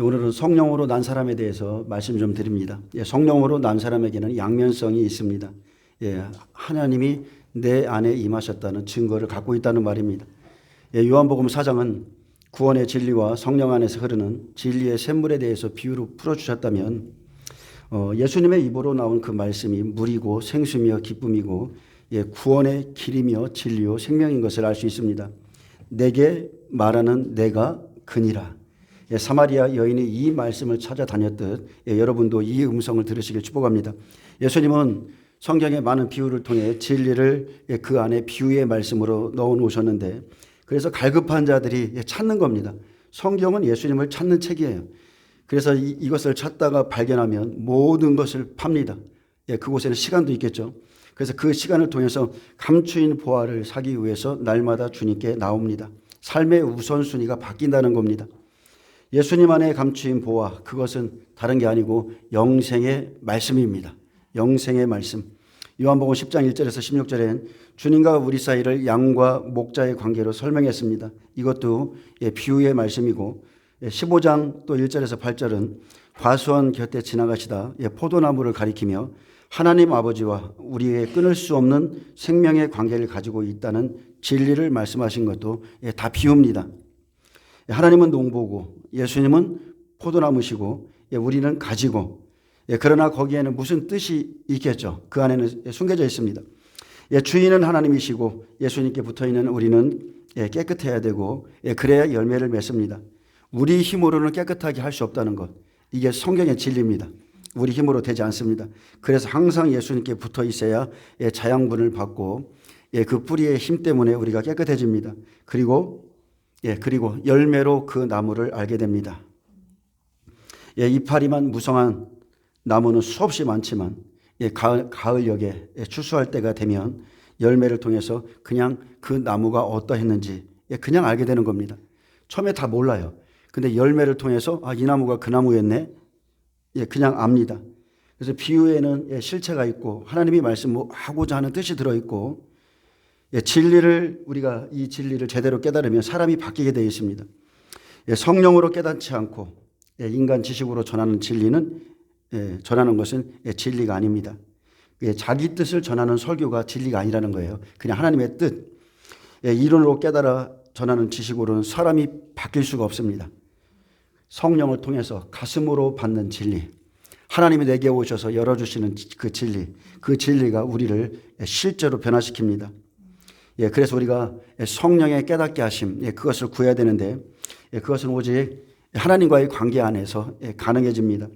오늘은 성령으로 난 사람에 대해서 말씀 좀 드립니다. 성령으로 난 사람에게는 양면성이 있습니다. 하나님이 내 안에 임하셨다는 증거를 갖고 있다는 말입니다. 요한복음 4장은 구원의 진리와 성령 안에서 흐르는 진리의 샘물에 대해서 비유로 풀어주셨다면 예수님의 입으로 나온 그 말씀이 물이고 생수며 기쁨이고 구원의 길이며 진리요 생명인 것을 알 수 있습니다. 내게 말하는 내가 그니라. 사마리아 여인이 이 말씀을 찾아다녔듯 여러분도 이 음성을 들으시길 축복합니다. 예수님은 성경의 많은 비유를 통해 진리를 그 안에 비유의 말씀으로 넣어 놓으셨는데 그래서 갈급한 자들이 찾는 겁니다. 성경은 예수님을 찾는 책이에요. 그래서 이것을 찾다가 발견하면 모든 것을 팝니다. 그곳에는 시간도 있겠죠. 그래서 그 시간을 통해서 감추인 보화를 사기 위해서 날마다 주님께 나옵니다. 삶의 우선순위가 바뀐다는 겁니다. 예수님 안에 감추인 보화, 그것은 다른 게 아니고 영생의 말씀입니다. 영생의 말씀. 요한복음 10장 1절에서 16절엔 주님과 우리 사이를 양과 목자의 관계로 설명했습니다. 이것도 비유의 말씀이고 15장 또 1절에서 8절은 과수원 곁에 지나가시다 포도나무를 가리키며 하나님 아버지와 우리의 끊을 수 없는 생명의 관계를 가지고 있다는 진리를 말씀하신 것도 다 비유입니다. 하나님은 농부고 예수님은 포도나무시고 우리는 가지고 그러나 거기에는 무슨 뜻이 있겠죠. 그 안에는 숨겨져 있습니다. 주인은 하나님이시고 예수님께 붙어있는 우리는 깨끗해야 되고 그래야 열매를 맺습니다. 우리 힘으로는 깨끗하게 할 수 없다는 것, 이게 성경의 진리입니다. 우리 힘으로 되지 않습니다. 그래서 항상 예수님께 붙어 있어야 자양분을 받고 그 뿌리의 힘 때문에 우리가 깨끗해집니다. 그리고 열매로 그 나무를 알게 됩니다. 이파리만 무성한 나무는 수없이 많지만 가을녘에 추수할 때가 되면 열매를 통해서 그냥 그 나무가 어떠했는지 그냥 알게 되는 겁니다. 처음에 다 몰라요. 근데 열매를 통해서 이 나무가 그 나무였네. 그냥 압니다. 그래서 비유에는 실체가 있고 하나님이 말씀하고자 하는 뜻이 들어있고 진리를 우리가 이 진리를 제대로 깨달으면 사람이 바뀌게 되어 있습니다. 성령으로 깨닫지 않고 인간 지식으로 전하는 진리는 전하는 것은 진리가 아닙니다. 자기 뜻을 전하는 설교가 진리가 아니라는 거예요. 그냥 하나님의 뜻, 이론으로 깨달아 전하는 지식으로는 사람이 바뀔 수가 없습니다. 성령을 통해서 가슴으로 받는 진리, 하나님이 내게 오셔서 열어주시는 그 진리가 우리를 실제로 변화시킵니다. 그래서 우리가 성령의 깨닫게 하심, 그것을 구해야 되는데 그것은 오직 하나님과의 관계 안에서 가능해집니다.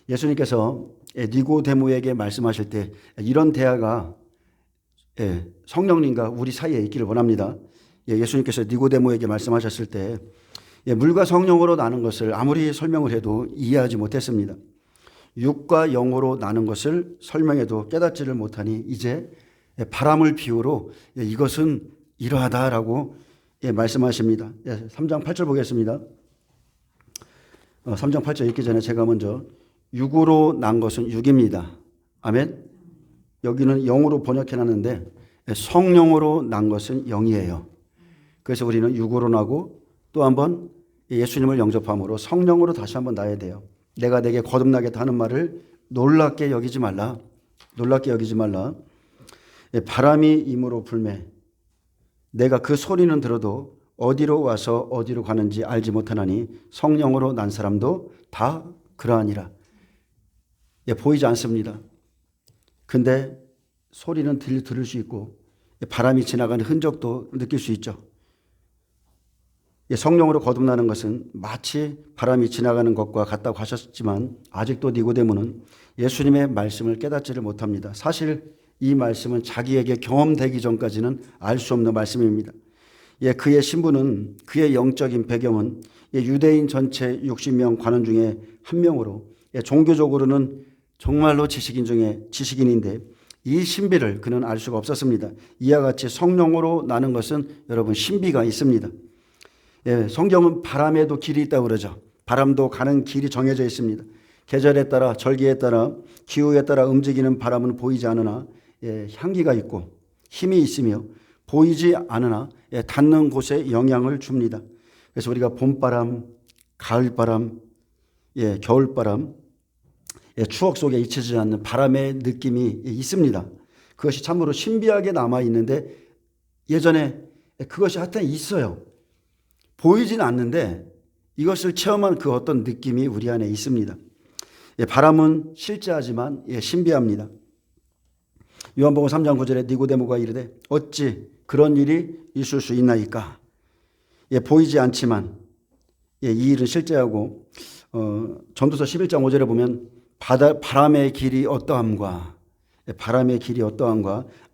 예수님께서 니고데모에게 말씀하실 때 이런 대화가 성령님과 우리 사이에 있기를 원합니다. 예수님께서 니고데모에게 말씀하셨을 때 물과 성령으로 나는 것을 아무리 설명을 해도 이해하지 못했습니다. 육과 영으로 나는 것을 설명해도 깨닫지를 못하니 이제 바람을 비유로 이것은 이러하다라고 말씀하십니다. 3장 8절 보겠습니다. 3장 8절 읽기 전에 제가 먼저 육으로 난 것은 육입니다. 아멘. 여기는 영으로 번역해놨는데 성령으로 난 것은 영이에요. 그래서 우리는 육으로 나고 또 한번 예수님을 영접함으로 성령으로 다시 한번 나야 돼요. 내가 내게 거듭나겠다 하는 말을 놀랍게 여기지 말라. 놀랍게 여기지 말라. 바람이 임으로 불매 내가 그 소리는 들어도 어디로 와서 어디로 가는지 알지 못하나니 성령으로 난 사람도 다 그러하니라. 보이지 않습니다. 근데 소리는 들을 수 있고 바람이 지나가는 흔적도 느낄 수 있죠. 성령으로 거듭나는 것은 마치 바람이 지나가는 것과 같다고 하셨지만 아직도 니고데모는 예수님의 말씀을 깨닫지를 못합니다. 사실 이 말씀은 자기에게 경험되기 전까지는 알 수 없는 말씀입니다. 그의 신분은, 그의 영적인 배경은 유대인 전체 60명 관원 중에 한 명으로 종교적으로는 정말로 지식인인데 이 신비를 그는 알 수가 없었습니다. 이와 같이 성령으로 나는 것은 여러분 신비가 있습니다. 성경은 바람에도 길이 있다고 그러죠. 바람도 가는 길이 정해져 있습니다. 계절에 따라 절기에 따라 기후에 따라 움직이는 바람은 보이지 않으나 향기가 있고 힘이 있으며 보이지 않으나 닿는 곳에 영향을 줍니다. 그래서 우리가 봄바람, 가을바람, 겨울바람, 추억 속에 잊혀지지 않는 바람의 느낌이 있습니다. 그것이 참으로 신비하게 남아있는데 예전에 그것이 하여튼 있어요. 보이진 않는데 이것을 체험한 그 어떤 느낌이 우리 안에 있습니다. 바람은 실제하지만 신비합니다. 요한복음 3장 9절에 니고데모가 이르되 어찌 그런 일이 있을 수 있나이까. 보이지 않지만 이 일은 실제하고 전도서 11장 5절에 보면 바람의 길이 어떠함과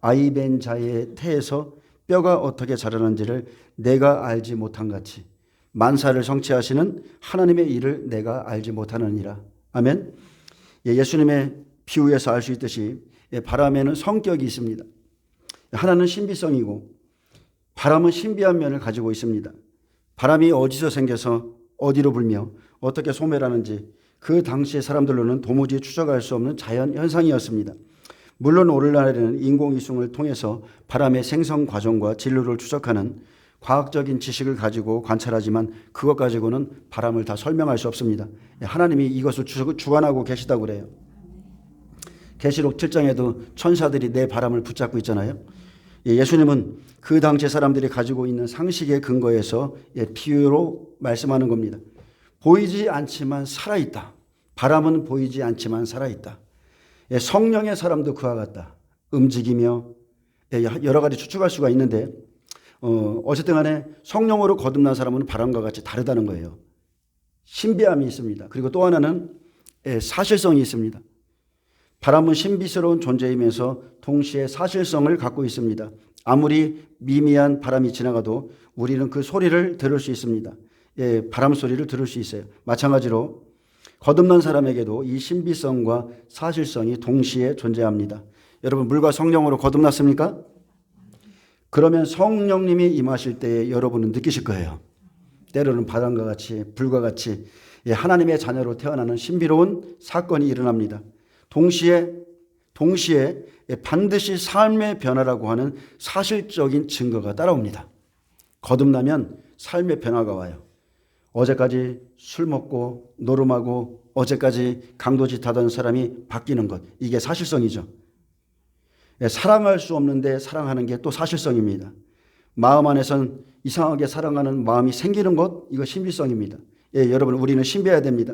아이벤 자의 태에서 뼈가 어떻게 자라는지를 내가 알지 못한 같이 만사를 성취하시는 하나님의 일을 내가 알지 못하느니라. 아멘. 예수님의 비유에서 알 수 있듯이 바람에는 성격이 있습니다. 하나는 신비성이고 바람은 신비한 면을 가지고 있습니다. 바람이 어디서 생겨서 어디로 불며 어떻게 소멸하는지 그 당시의 사람들로는 도무지 추적할 수 없는 자연 현상이었습니다. 물론 오늘날에는 인공위성을 통해서 바람의 생성 과정과 진로를 추적하는 과학적인 지식을 가지고 관찰하지만 그것 가지고는 바람을 다 설명할 수 없습니다. 하나님이 이것을 주관하고 계시다고 그래요. 계시록 7장에도 천사들이 내 바람을 붙잡고 있잖아요. 예수님은 그 당시 사람들이 가지고 있는 상식의 근거에서 비유로 말씀하는 겁니다. 보이지 않지만 살아있다. 바람은 보이지 않지만 살아있다. 성령의 사람도 그와 같다. 움직이며 여러 가지 추측할 수가 있는데 어쨌든 간에 성령으로 거듭난 사람은 바람과 같이 다르다는 거예요. 신비함이 있습니다. 그리고 또 하나는 사실성이 있습니다. 바람은 신비스러운 존재이면서 동시에 사실성을 갖고 있습니다. 아무리 미미한 바람이 지나가도 우리는 그 소리를 들을 수 있습니다. 바람 소리를 들을 수 있어요. 마찬가지로 거듭난 사람에게도 이 신비성과 사실성이 동시에 존재합니다. 여러분 물과 성령으로 거듭났습니까? 그러면 성령님이 임하실 때에 여러분은 느끼실 거예요. 때로는 바람과 같이 불과 같이 하나님의 자녀로 태어나는 신비로운 사건이 일어납니다. 동시에 반드시 삶의 변화라고 하는 사실적인 증거가 따라옵니다. 거듭나면 삶의 변화가 와요. 어제까지 술 먹고 노름하고 어제까지 강도짓 하던 사람이 바뀌는 것, 이게 사실성이죠. 사랑할 수 없는데 사랑하는 게 또 사실성입니다. 마음 안에선 이상하게 사랑하는 마음이 생기는 것, 이거 신비성입니다. 여러분 우리는 신비해야 됩니다.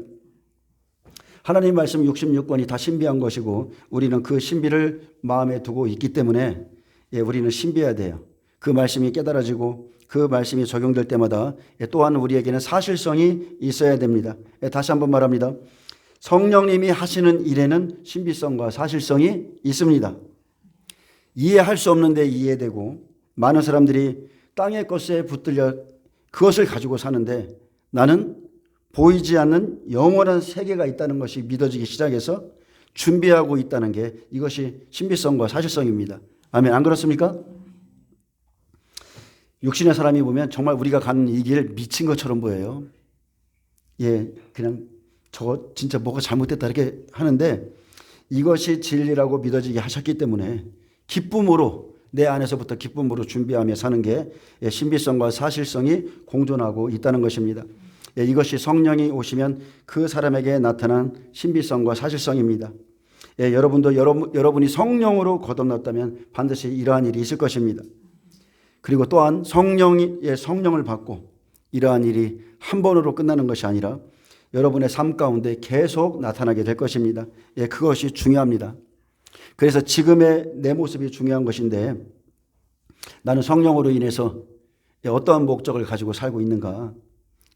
하나님 말씀 66권이 다 신비한 것이고 우리는 그 신비를 마음에 두고 있기 때문에 우리는 신비해야 돼요. 그 말씀이 깨달아지고 그 말씀이 적용될 때마다 또한 우리에게는 사실성이 있어야 됩니다. 다시 한번 말합니다. 성령님이 하시는 일에는 신비성과 사실성이 있습니다. 이해할 수 없는데 이해되고 많은 사람들이 땅의 것에 붙들려 그것을 가지고 사는데 나는 보이지 않는 영원한 세계가 있다는 것이 믿어지기 시작해서 준비하고 있다는 게 이것이 신비성과 사실성입니다. 아멘. 안 그렇습니까? 육신의 사람이 보면 정말 우리가 가는 이 길 미친 것처럼 보여요. 그냥 저거 진짜 뭐가 잘못됐다 이렇게 하는데 이것이 진리라고 믿어지게 하셨기 때문에 기쁨으로 내 안에서부터 기쁨으로 준비하며 사는 게 신비성과 사실성이 공존하고 있다는 것입니다. 이것이 성령이 오시면 그 사람에게 나타난 신비성과 사실성입니다. 여러분도 여러분이 성령으로 거듭났다면 반드시 이러한 일이 있을 것입니다. 그리고 또한 성령을 받고 이러한 일이 한 번으로 끝나는 것이 아니라 여러분의 삶 가운데 계속 나타나게 될 것입니다. 그것이 중요합니다. 그래서 지금의 내 모습이 중요한 것인데 나는 성령으로 인해서 어떠한 목적을 가지고 살고 있는가,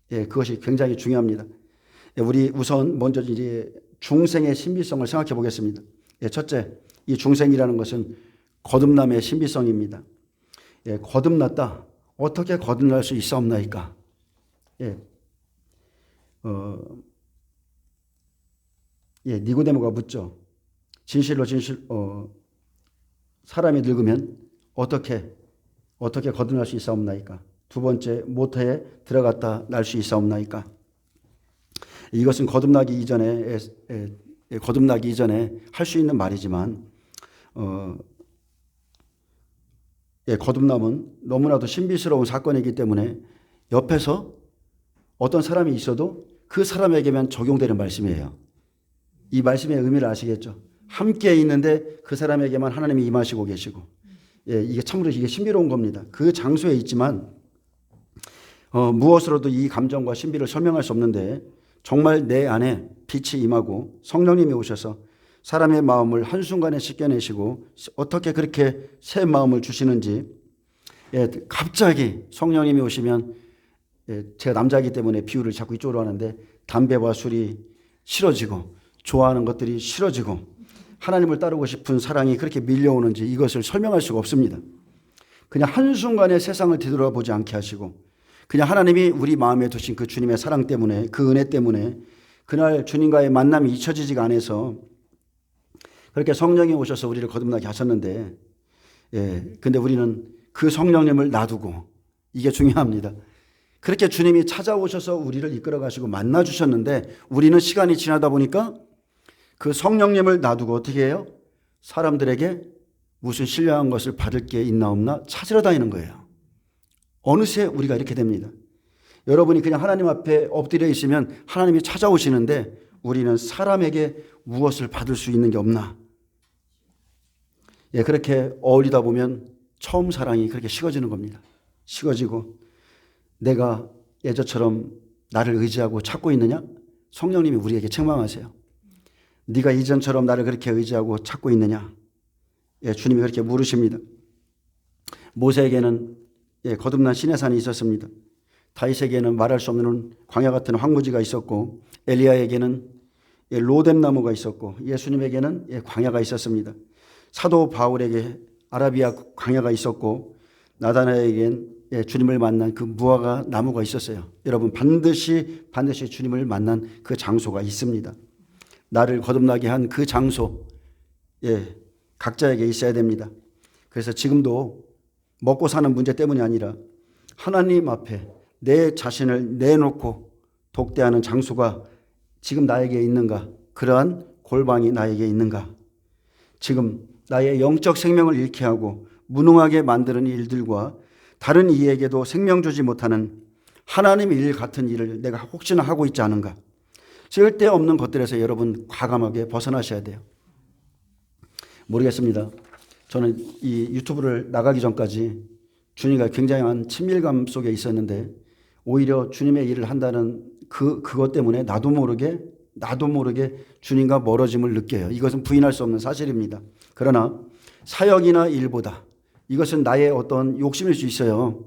그것이 굉장히 중요합니다. 우리 우선 먼저 이제 중생의 신비성을 생각해 보겠습니다. 첫째, 이 중생이라는 것은 거듭남의 신비성입니다. 거듭났다. 어떻게 거듭날 수 있사옵나이까? 니고데모가 묻죠. 진실로 사람이 늙으면 어떻게 거듭날 수 있사옵나이까? 두 번째, 모태에 들어갔다 날 수 있사옵나이까? 이것은 거듭나기 이전에 할 수 있는 말이지만 거듭남은 너무나도 신비스러운 사건이기 때문에 옆에서 어떤 사람이 있어도 그 사람에게만 적용되는 말씀이에요. 이 말씀의 의미를 아시겠죠? 함께 있는데 그 사람에게만 하나님이 임하시고 계시고, 예, 이게 참으로 이게 신비로운 겁니다. 그 장소에 있지만 무엇으로도 이 감정과 신비를 설명할 수 없는데 정말 내 안에 빛이 임하고 성령님이 오셔서 사람의 마음을 한순간에 씻겨내시고 어떻게 그렇게 새 마음을 주시는지, 예, 갑자기 성령님이 오시면, 예, 제가 남자이기 때문에 비유를 자꾸 이쪽으로 하는데 담배와 술이 싫어지고 좋아하는 것들이 싫어지고 하나님을 따르고 싶은 사랑이 그렇게 밀려오는지 이것을 설명할 수가 없습니다. 그냥 한순간에 세상을 뒤돌아보지 않게 하시고 그냥 하나님이 우리 마음에 두신 그 주님의 사랑 때문에, 그 은혜 때문에 그날 주님과의 만남이 잊혀지지가 않아서 그렇게 성령이 오셔서 우리를 거듭나게 하셨는데, 예, 근데 우리는 그 성령님을 놔두고, 이게 중요합니다. 그렇게 주님이 찾아오셔서 우리를 이끌어 가시고 만나 주셨는데 우리는 시간이 지나다 보니까 그 성령님을 놔두고 어떻게 해요? 사람들에게 무슨 신령한 것을 받을 게 있나 없나 찾으러 다니는 거예요. 어느새 우리가 이렇게 됩니다. 여러분이 그냥 하나님 앞에 엎드려 있으면 하나님이 찾아오시는데 우리는 사람에게 무엇을 받을 수 있는 게 없나? 예, 그렇게 어울리다 보면 처음 사랑이 그렇게 식어지는 겁니다. 식어지고 내가 예전처럼 나를 의지하고 찾고 있느냐? 성령님이 우리에게 책망하세요. 네가 이전처럼 나를 그렇게 의지하고 찾고 있느냐? 예, 주님이 그렇게 물으십니다. 모세에게는, 예, 거듭난 시내산이 있었습니다. 다윗에게는 말할 수 없는 광야 같은 황무지가 있었고, 엘리야에게는, 예, 로뎀나무가 있었고, 예수님에게는, 예, 광야가 있었습니다. 사도 바울에게 아라비아 광야가 있었고, 나다나에겐, 예, 주님을 만난 그 무화과 나무가 있었어요. 여러분 반드시 주님을 만난 그 장소가 있습니다. 나를 거듭나게 한 그 장소, 예, 각자에게 있어야 됩니다. 그래서 지금도 먹고 사는 문제 때문이 아니라 하나님 앞에 내 자신을 내놓고 독대하는 장소가 지금 나에게 있는가? 그러한 골방이 나에게 있는가? 지금 나의 영적 생명을 잃게 하고 무능하게 만드는 일들과 다른 이에게도 생명 주지 못하는 하나님의 일 같은 일을 내가 혹시나 하고 있지 않은가? 쓸데없는 것들에서 여러분 과감하게 벗어나셔야 돼요. 모르겠습니다. 저는 이 유튜브를 나가기 전까지 주님과 굉장한 친밀감 속에 있었는데 오히려 주님의 일을 한다는 그것 때문에 나도 모르게 주님과 멀어짐을 느껴요. 이것은 부인할 수 없는 사실입니다. 그러나 사역이나 일보다 이것은 나의 어떤 욕심일 수 있어요.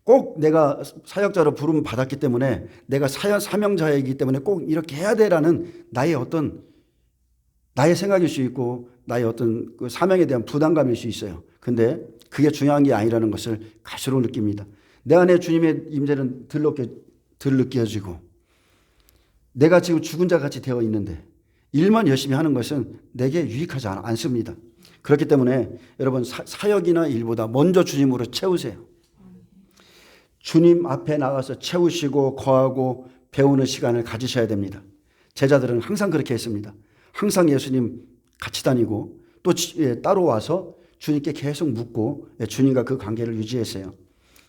꼭 내가 사역자로 부름 받았기 때문에 내가 사명자이기 때문에 꼭 이렇게 해야 되라는 나의 생각일 수 있고 나의 어떤 그 사명에 대한 부담감일 수 있어요. 근데 그게 중요한 게 아니라는 것을 갈수록 느낍니다. 내 안에 주님의 임재는 덜 느껴지고 내가 지금 죽은 자 같이 되어 있는데 일만 열심히 하는 것은 내게 유익하지 않습니다. 그렇기 때문에 여러분 사역이나 일보다 먼저 주님으로 채우세요. 주님 앞에 나가서 채우시고 거하고 배우는 시간을 가지셔야 됩니다. 제자들은 항상 그렇게 했습니다. 항상 예수님 같이 다니고 또 따로 와서 주님께 계속 묻고 주님과 그 관계를 유지했어요.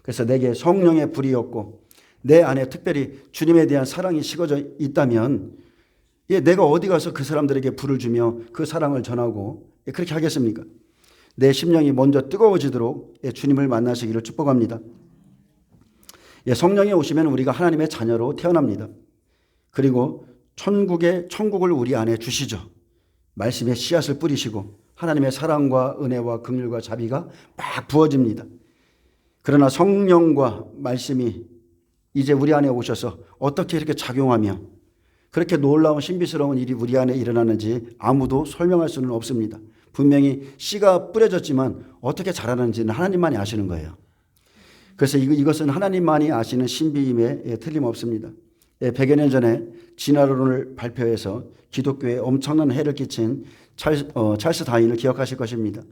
그래서 내게 성령의 불이었고 내 안에 특별히 주님에 대한 사랑이 식어져 있다면 내가 어디 가서 그 사람들에게 불을 주며 그 사랑을 전하고 그렇게 하겠습니까? 내 심령이 먼저 뜨거워지도록 주님을 만나시기를 축복합니다. 성령이 오시면 우리가 하나님의 자녀로 태어납니다. 그리고 천국을 우리 안에 주시죠. 말씀의 씨앗을 뿌리시고 하나님의 사랑과 은혜와 긍휼과 자비가 막 부어집니다. 그러나 성령과 말씀이 이제 우리 안에 오셔서 어떻게 이렇게 작용하며 그렇게 놀라운 신비스러운 일이 우리 안에 일어나는지 아무도 설명할 수는 없습니다. 분명히 씨가 뿌려졌지만 어떻게 자라는지는 하나님만이 아시는 거예요. 그래서 이것은 하나님만이 아시는 신비임에 틀림없습니다. 100여 년 전에 진화론을 발표해서 기독교에 엄청난 해를 끼친 찰스 다윈을 기억하실 것입니다.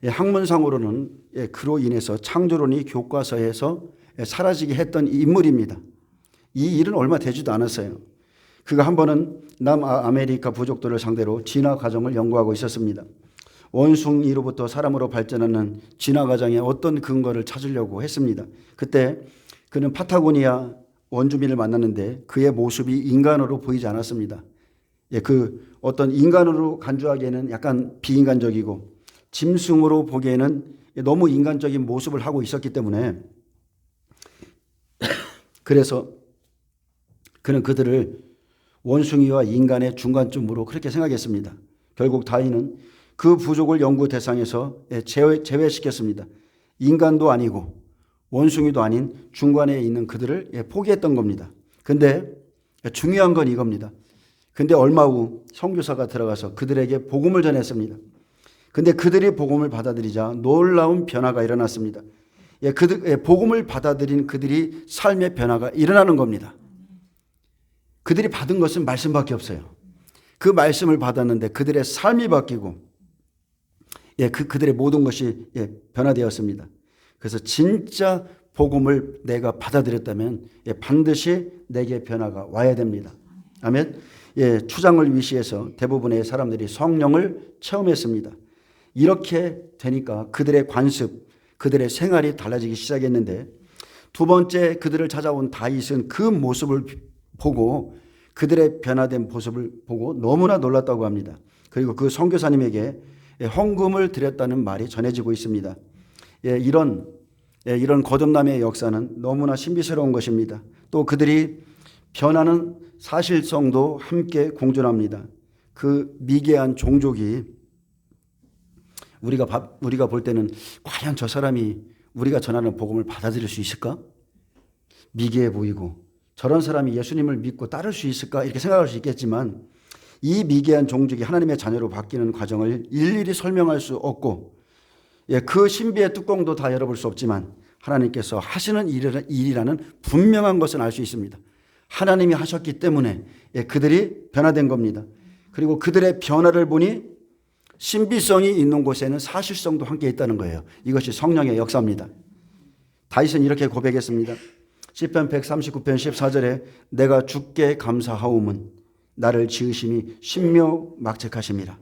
학문상으로는 그로 인해서 창조론이 교과서에서 사라지게 했던 인물입니다. 이 일은 얼마 되지도 않았어요. 그가 한 번은 남아메리카 부족들을 상대로 진화 과정을 연구하고 있었습니다. 원숭이로부터 사람으로 발전하는 진화 과정에 어떤 근거를 찾으려고 했습니다. 그때 그는 파타고니아 원주민을 만났는데 그의 모습이 인간으로 보이지 않았습니다. 그 어떤 인간으로 간주하기에는 약간 비인간적이고 짐승으로 보기에는 너무 인간적인 모습을 하고 있었기 때문에 그래서 그는 그들을 원숭이와 인간의 중간쯤으로 그렇게 생각했습니다. 결국 다윈은 그 부족을 연구 대상에서 제외시켰습니다. 인간도 아니고 원숭이도 아닌 중간에 있는 그들을 포기했던 겁니다. 근데 중요한 건 이겁니다. 근데 얼마 후 선교사가 들어가서 그들에게 복음을 전했습니다. 근데 그들이 복음을 받아들이자 놀라운 변화가 일어났습니다. 복음을 받아들인 그들이 삶의 변화가 일어나는 겁니다. 그들이 받은 것은 말씀밖에 없어요. 그 말씀을 받았는데 그들의 삶이 바뀌고 그들의 모든 것이 변화되었습니다. 그래서 진짜 복음을 내가 받아들였다면 반드시 내게 변화가 와야 됩니다. 아멘. 추장을 위시해서 대부분의 사람들이 성령을 체험했습니다. 이렇게 되니까 그들의 관습, 그들의 생활이 달라지기 시작했는데 두 번째 그들을 찾아온 다윗은 그 모습을 보고 그들의 변화된 모습을 보고 너무나 놀랐다고 합니다. 그리고 그 선교사님에게 헌금을 드렸다는 말이 전해지고 있습니다. 이런 거듭남의 역사는 너무나 신비스러운 것입니다. 또 그들이 변하는 사실성도 함께 공존합니다. 그 미개한 종족이 우리가 볼 때는 과연 저 사람이 우리가 전하는 복음을 받아들일 수 있을까? 미개해 보이고 저런 사람이 예수님을 믿고 따를 수 있을까? 이렇게 생각할 수 있겠지만 이 미개한 종족이 하나님의 자녀로 바뀌는 과정을 일일이 설명할 수 없고 그 신비의 뚜껑도 다 열어볼 수 없지만 하나님께서 하시는 일이라는 분명한 것은 알 수 있습니다. 하나님이 하셨기 때문에 그들이 변화된 겁니다. 그리고 그들의 변화를 보니 신비성이 있는 곳에는 사실성도 함께 있다는 거예요. 이것이 성령의 역사입니다. 다윗은 이렇게 고백했습니다. 시편 139편 14절에 내가 주께 감사하오문 나를 지으심이 신묘막책하심이라.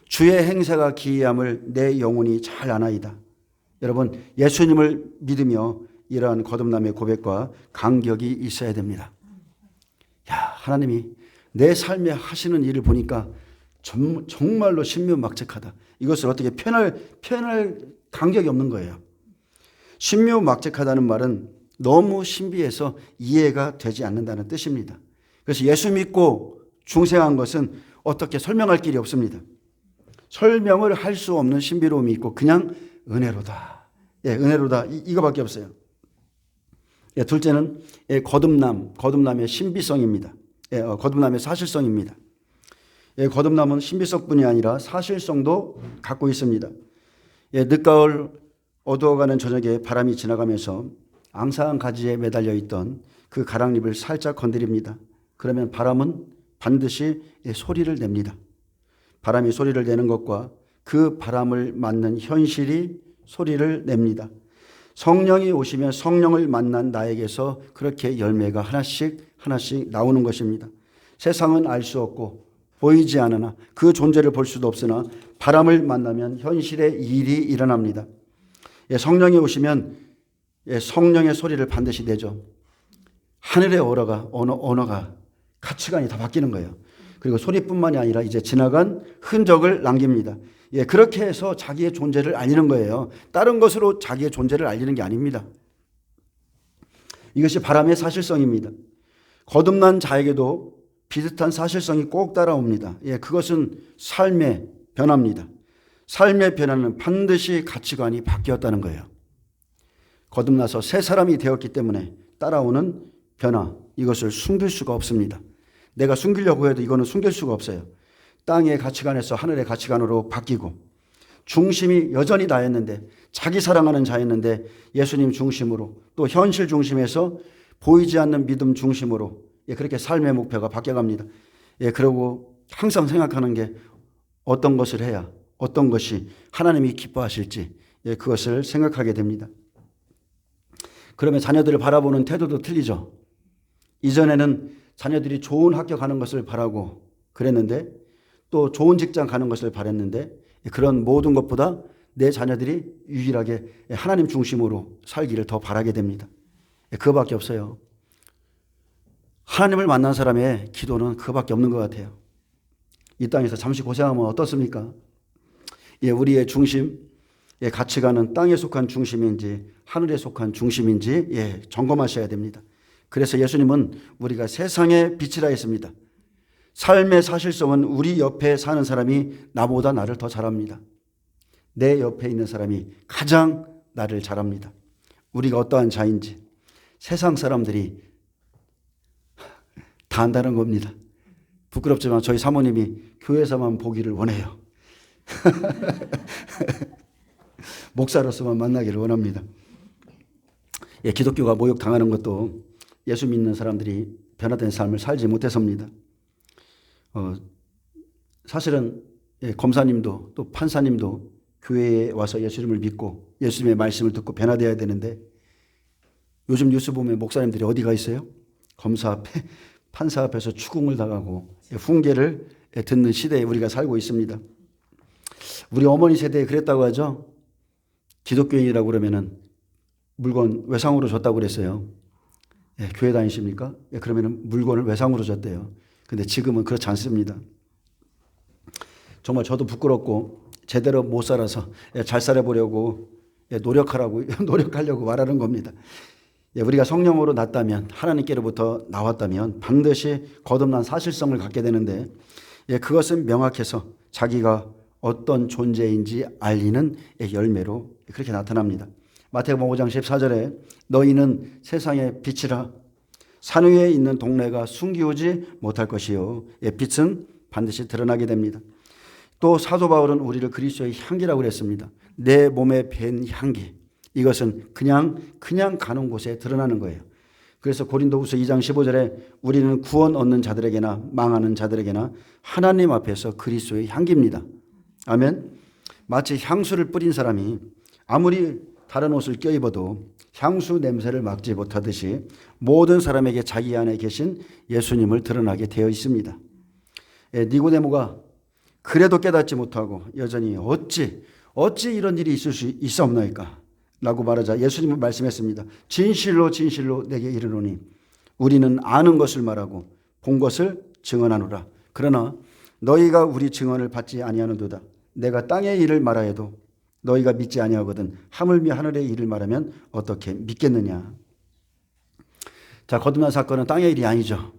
주의 행사가 기이함을 내 영혼이 잘 아나이다. 여러분 예수님을 믿으며 이러한 거듭남의 고백과 간격이 있어야 됩니다. 하나님이 내 삶에 하시는 일을 보니까 정말로 신묘막책하다. 이것을 어떻게 표현할 간격이 없는 거예요. 신묘막책하다는 말은 너무 신비해서 이해가 되지 않는다는 뜻입니다. 그래서 예수 믿고 중생한 것은 어떻게 설명할 길이 없습니다. 설명을 할 수 없는 신비로움이 있고 그냥 은혜로다. 은혜로다. 이거밖에 없어요. 둘째는 거듭남의 신비성입니다. 거듭남의 사실성입니다. 거듭남은 신비성뿐이 아니라 사실성도 갖고 있습니다. 늦가을 어두워가는 저녁에 바람이 지나가면서 앙상한 가지에 매달려 있던 그 가랑잎을 살짝 건드립니다. 그러면 바람은 반드시 소리를 냅니다. 바람이 소리를 내는 것과 그 바람을 맞는 현실이 소리를 냅니다. 성령이 오시면 성령을 만난 나에게서 그렇게 열매가 하나씩 나오는 것입니다. 세상은 알 수 없고 보이지 않으나 그 존재를 볼 수도 없으나 바람을 만나면 현실의 일이 일어납니다. 성령이 오시면 성령의 소리를 반드시 내죠. 하늘의 언어가 가치관이 다 바뀌는 거예요. 그리고 소리뿐만이 아니라 이제 지나간 흔적을 남깁니다. 그렇게 해서 자기의 존재를 알리는 거예요. 다른 것으로 자기의 존재를 알리는 게 아닙니다. 이것이 바람의 사실성입니다. 거듭난 자에게도 비슷한 사실성이 꼭 따라옵니다. 그것은 삶의 변화입니다. 삶의 변화는 반드시 가치관이 바뀌었다는 거예요. 거듭나서 새 사람이 되었기 때문에 따라오는 변화, 이것을 숨길 수가 없습니다. 내가 숨기려고 해도 이거는 숨길 수가 없어요. 땅의 가치관에서 하늘의 가치관으로 바뀌고 중심이 여전히 나였는데 자기 사랑하는 자였는데 예수님 중심으로 또 현실 중심에서 보이지 않는 믿음 중심으로 그렇게 삶의 목표가 바뀌어갑니다. 그리고 항상 생각하는 게 어떤 것을 해야 어떤 것이 하나님이 기뻐하실지 그것을 생각하게 됩니다. 그러면 자녀들을 바라보는 태도도 틀리죠. 이전에는 자녀들이 좋은 학교 가는 것을 바라고 그랬는데 또 좋은 직장 가는 것을 바랬는데 그런 모든 것보다 내 자녀들이 유일하게 하나님 중심으로 살기를 더 바라게 됩니다. 그거밖에 없어요. 하나님을 만난 사람의 기도는 그거밖에 없는 것 같아요. 이 땅에서 잠시 고생하면 어떻습니까? 우리의 중심, 가치관은 땅에 속한 중심인지 하늘에 속한 중심인지 점검하셔야 됩니다. 그래서 예수님은 우리가 세상의 빛이라 했습니다. 삶의 사실성은 우리 옆에 사는 사람이 나보다 나를 더 잘합니다. 내 옆에 있는 사람이 가장 나를 잘합니다. 우리가 어떠한 자인지 세상 사람들이 다 안다는 겁니다. 부끄럽지만 저희 사모님이 교회에서만 보기를 원해요. 목사로서만 만나기를 원합니다. 기독교가 모욕당하는 것도 예수 믿는 사람들이 변화된 삶을 살지 못해서입니다. 사실은 검사님도 또 판사님도 교회에 와서 예수님을 믿고 예수님의 말씀을 듣고 변화되어야 되는데 요즘 뉴스 보면 목사님들이 어디가 있어요? 검사 앞에 판사 앞에서 추궁을 당하고 훈계를 듣는 시대에 우리가 살고 있습니다. 우리 어머니 세대에 그랬다고 하죠. 기독교인이라고 그러면은 물건 외상으로 줬다고 그랬어요. 교회 다니십니까? 그러면은 물건을 외상으로 줬대요. 근데 지금은 그렇지 않습니다. 정말 저도 부끄럽고 제대로 못 살아서 잘 살아보려고 노력하려고 말하는 겁니다. 우리가 성령으로 났다면 하나님께로부터 나왔다면 반드시 거듭난 사실성을 갖게 되는데 그것은 명확해서 자기가 어떤 존재인지 알리는 열매로 그렇게 나타납니다. 마태복음 5장 14절에 너희는 세상의 빛이라 산 위에 있는 동네가 숨기우지 못할 것이요 빛은 반드시 드러나게 됩니다. 또 사도 바울은 우리를 그리스도의 향기라고 그랬습니다. 내 몸에 밴 향기, 이것은 그냥 가는 곳에 드러나는 거예요. 그래서 고린도후서 2장 15절에 우리는 구원 얻는 자들에게나 망하는 자들에게나 하나님 앞에서 그리스도의 향기입니다. 아멘. 마치 향수를 뿌린 사람이 아무리 다른 옷을 껴입어도 향수 냄새를 막지 못하듯이 모든 사람에게 자기 안에 계신 예수님을 드러나게 되어 있습니다. 니고데모가 그래도 깨닫지 못하고 여전히 어찌 이런 일이 있을 수 있사옵나이까 라고 말하자 예수님은 말씀했습니다. 진실로 내게 이르노니 우리는 아는 것을 말하고 본 것을 증언하노라. 그러나 너희가 우리 증언을 받지 아니하는도다. 내가 땅의 일을 말하여도 너희가 믿지 아니하거든 하물며 하늘의 일을 말하면 어떻게 믿겠느냐. 자, 거듭난 사건은 땅의 일이 아니죠.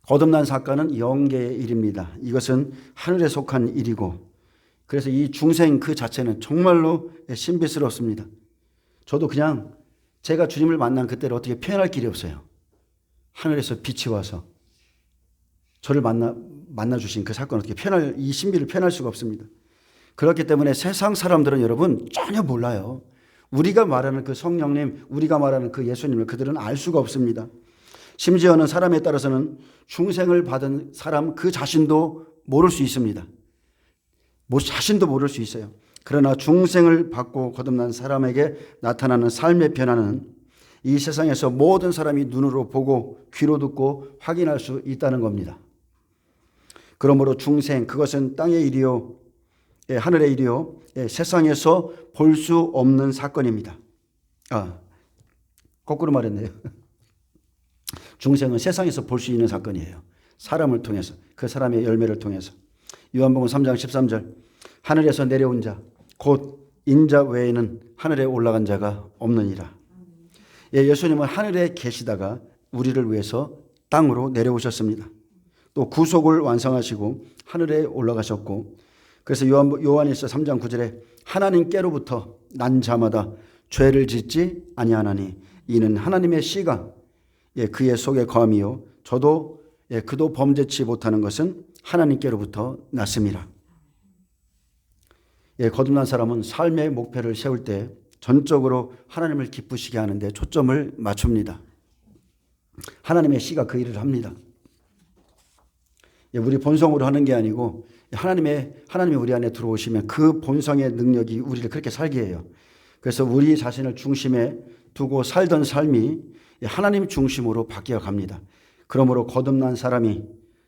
거듭난 사건은 영계의 일입니다. 이것은 하늘에 속한 일이고 그래서 이 중생 그 자체는 정말로 신비스럽습니다. 저도 그냥 제가 주님을 만난 그때를 어떻게 표현할 길이 없어요. 하늘에서 빛이 와서 저를 만나 주신 그 사건을 어떻게 이 신비를 표현할 수가 없습니다. 그렇기 때문에 세상 사람들은 여러분 전혀 몰라요. 우리가 말하는 그 성령님, 우리가 말하는 그 예수님을 그들은 알 수가 없습니다. 심지어는 사람에 따라서는 중생을 받은 사람 그 자신도 모를 수 있습니다. 자신도 모를 수 있어요. 그러나 중생을 받고 거듭난 사람에게 나타나는 삶의 변화는 이 세상에서 모든 사람이 눈으로 보고 귀로 듣고 확인할 수 있다는 겁니다. 그러므로 중생, 그것은 땅의 일이요 하늘의 일이요 세상에서 볼 수 없는 사건입니다. 거꾸로 말했네요. 중생은 세상에서 볼 수 있는 사건이에요. 사람을 통해서, 그 사람의 열매를 통해서. 요한복음 3장 13절 하늘에서 내려온 자 곧 인자 외에는 하늘에 올라간 자가 없느니라. 예수님은 하늘에 계시다가 우리를 위해서 땅으로 내려오셨습니다. 또 구속을 완성하시고 하늘에 올라가셨고 그래서 요한일서 3장 9절에 하나님께로부터 난 자마다 죄를 짓지 아니하나니 이는 하나님의 씨가 그의 속에 거함이요 저도 그도 범죄치 못하는 것은 하나님께로부터 났음이라. 거듭난 사람은 삶의 목표를 세울 때 전적으로 하나님을 기쁘시게 하는데 초점을 맞춥니다. 하나님의 씨가 그 일을 합니다. 우리 본성으로 하는 게 아니고 하나님이 우리 안에 들어오시면 그 본성의 능력이 우리를 그렇게 살게 해요. 그래서 우리 자신을 중심에 두고 살던 삶이 하나님 중심으로 바뀌어 갑니다. 그러므로 거듭난 사람이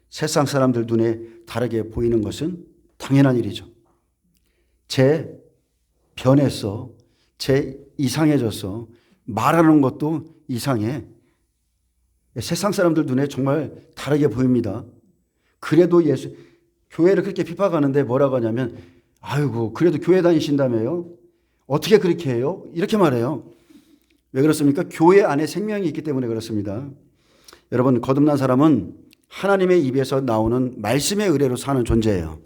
세상 사람들 눈에 다르게 보이는 것은 당연한 일이죠. 제 변했어. 제 이상해졌어. 말하는 것도 이상해. 세상 사람들 눈에 정말 다르게 보입니다. 그래도 교회를 그렇게 핍박하는데 뭐라고 하냐면, 아이고, 그래도 교회 다니신다며요? 어떻게 그렇게 해요? 이렇게 말해요. 왜 그렇습니까? 교회 안에 생명이 있기 때문에 그렇습니다. 여러분, 거듭난 사람은 하나님의 입에서 나오는 말씀의 의뢰로 사는 존재예요.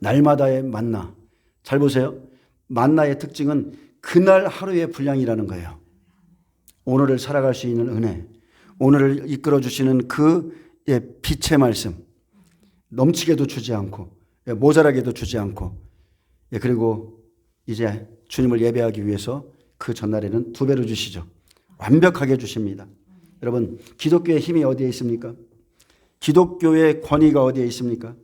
날마다의 만나. 잘 보세요. 만나의 특징은 그날 하루의 분량이라는 거예요. 오늘을 살아갈 수 있는 은혜, 오늘을 이끌어 주시는 그 빛의 말씀, 넘치게도 주지 않고 모자라게도 주지 않고, 그리고 이제 주님을 예배하기 위해서 그 전날에는 2배로 주시죠. 완벽하게 주십니다. 여러분, 기독교의 힘이 어디에 있습니까? 기독교의 권위가 어디에 있습니까?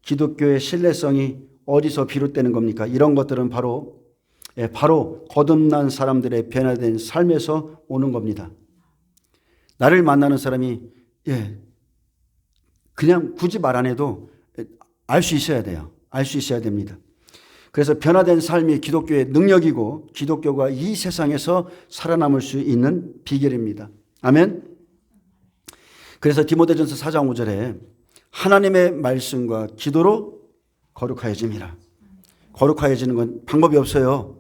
기독교의 신뢰성이 어디서 비롯되는 겁니까? 이런 것들은 바로 거듭난 사람들의 변화된 삶에서 오는 겁니다. 나를 만나는 사람이 그냥 굳이 말 안 해도 알 수 있어야 돼요. 알 수 있어야 됩니다. 그래서 변화된 삶이 기독교의 능력이고 기독교가 이 세상에서 살아남을 수 있는 비결입니다. 아멘. 그래서 디모데전서 4장 5절에 하나님의 말씀과 기도로 거룩하여짐이라. 거룩하여지는 건 방법이 없어요.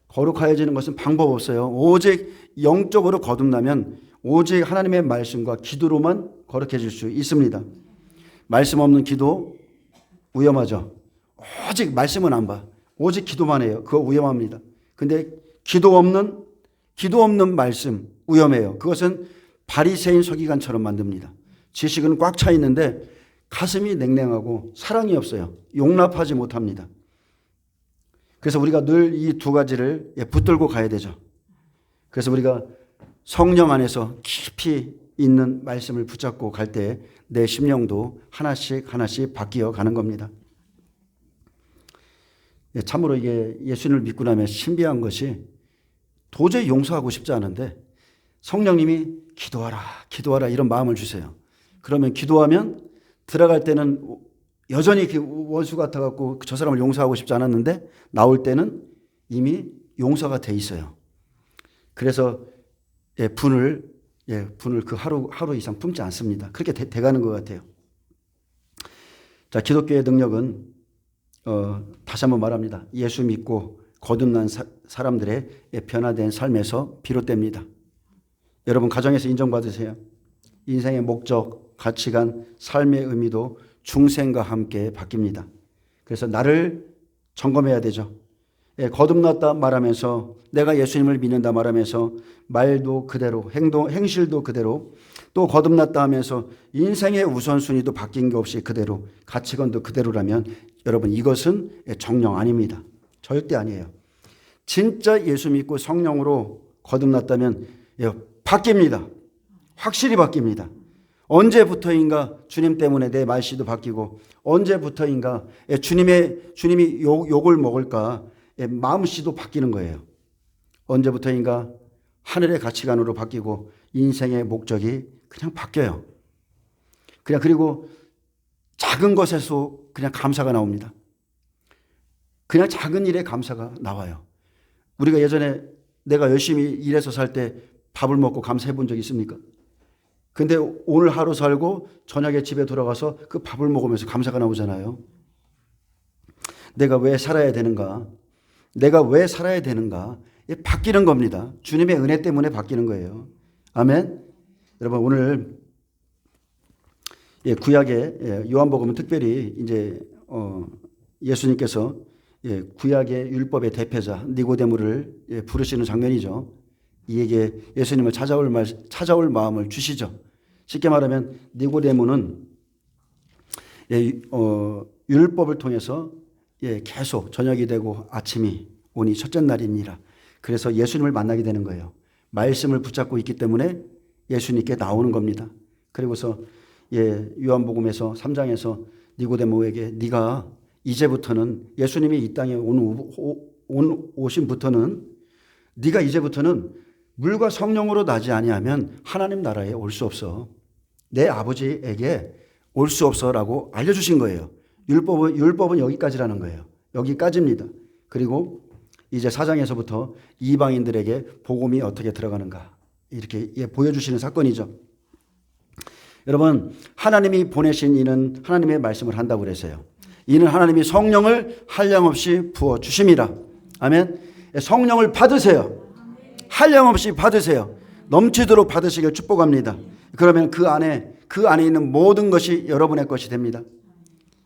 거룩하여지는 것은 방법 없어요. 오직 영적으로 거듭나면 오직 하나님의 말씀과 기도로만 거룩해질 수 있습니다. 말씀 없는 기도 위험하죠. 오직 말씀은 안 봐. 오직 기도만 해요. 그거 위험합니다. 근데 기도 없는 말씀 위험해요. 그것은 바리새인 서기관처럼 만듭니다. 지식은 꽉 차 있는데 가슴이 냉랭하고 사랑이 없어요. 용납하지 못합니다. 그래서 우리가 늘 이 2가지를 붙들고 가야 되죠. 그래서 우리가 성령 안에서 깊이 있는 말씀을 붙잡고 갈 때 내 심령도 하나씩 하나씩 바뀌어 가는 겁니다. 참으로 이게 예수님을 믿고 나면 신비한 것이 도저히 용서하고 싶지 않은데 성령님이 기도하라 이런 마음을 주세요. 그러면 기도하면 들어갈 때는 여전히 원수 같아갖고 저 사람을 용서하고 싶지 않았는데 나올 때는 이미 용서가 돼 있어요. 그래서 분을 그 하루 이상 품지 않습니다. 그렇게 돼가는 것 같아요. 자, 기독교의 능력은 다시 한번 말합니다. 예수 믿고 거듭난 사람들의 변화된 삶에서 비롯됩니다. 여러분 가정에서 인정받으세요. 인생의 목적, 가치관, 삶의 의미도 중생과 함께 바뀝니다. 그래서 나를 점검해야 되죠. 거듭났다 말하면서 내가 예수님을 믿는다 말하면서 말도 그대로 행실도 그대로 또 거듭났다 하면서 인생의 우선순위도 바뀐 게 없이 그대로 가치관도 그대로라면 여러분 이것은 정령 아닙니다. 절대 아니에요. 진짜 예수 믿고 성령으로 거듭났다면 바뀝니다. 확실히 바뀝니다. 언제부터인가 주님 때문에 내 말씨도 바뀌고 언제부터인가 주님이 욕을 먹을까 마음씨도 바뀌는 거예요. 언제부터인가 하늘의 가치관으로 바뀌고 인생의 목적이 그냥 바뀌어요. 그리고 작은 것에서 그냥 감사가 나옵니다. 그냥 작은 일에 감사가 나와요. 우리가 예전에 내가 열심히 일해서 살 때 밥을 먹고 감사해 본 적 있습니까? 근데 오늘 하루 살고 저녁에 집에 돌아가서 그 밥을 먹으면서 감사가 나오잖아요. 내가 왜 살아야 되는가? 내가 왜 살아야 되는가? 바뀌는 겁니다. 주님의 은혜 때문에 바뀌는 거예요. 아멘. 여러분 오늘 구약의 요한복음은 특별히 이제 예수님께서 구약의 율법의 대표자 니고데모를 부르시는 장면이죠. 이에게 예수님을 찾아올 마음을 주시죠. 쉽게 말하면 니고데모는 율법을 통해서 계속 저녁이 되고 아침이 오니 첫째 날이니라. 그래서 예수님을 만나게 되는 거예요. 말씀을 붙잡고 있기 때문에 예수님께 나오는 겁니다. 그리고서 요한복음에서 3장에서 니고데모에게 네가 이제부터는 예수님이 이 땅에 오신부터는 네가 이제부터는 물과 성령으로 나지 아니하면 하나님 나라에 올 수 없어. 내 아버지에게 올 수 없어라고 알려주신 거예요. 율법은 여기까지라는 거예요. 여기까지입니다. 그리고 이제 4장에서부터 이방인들에게 복음이 어떻게 들어가는가. 이렇게 보여주시는 사건이죠. 여러분, 하나님이 보내신 이는 하나님의 말씀을 한다고 그랬어요. 이는 하나님이 성령을 한량없이 부어주심이라. 아멘. 성령을 받으세요. 한량없이 받으세요. 넘치도록 받으시길 축복합니다. 그러면 그 안에 있는 모든 것이 여러분의 것이 됩니다.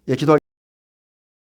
기도할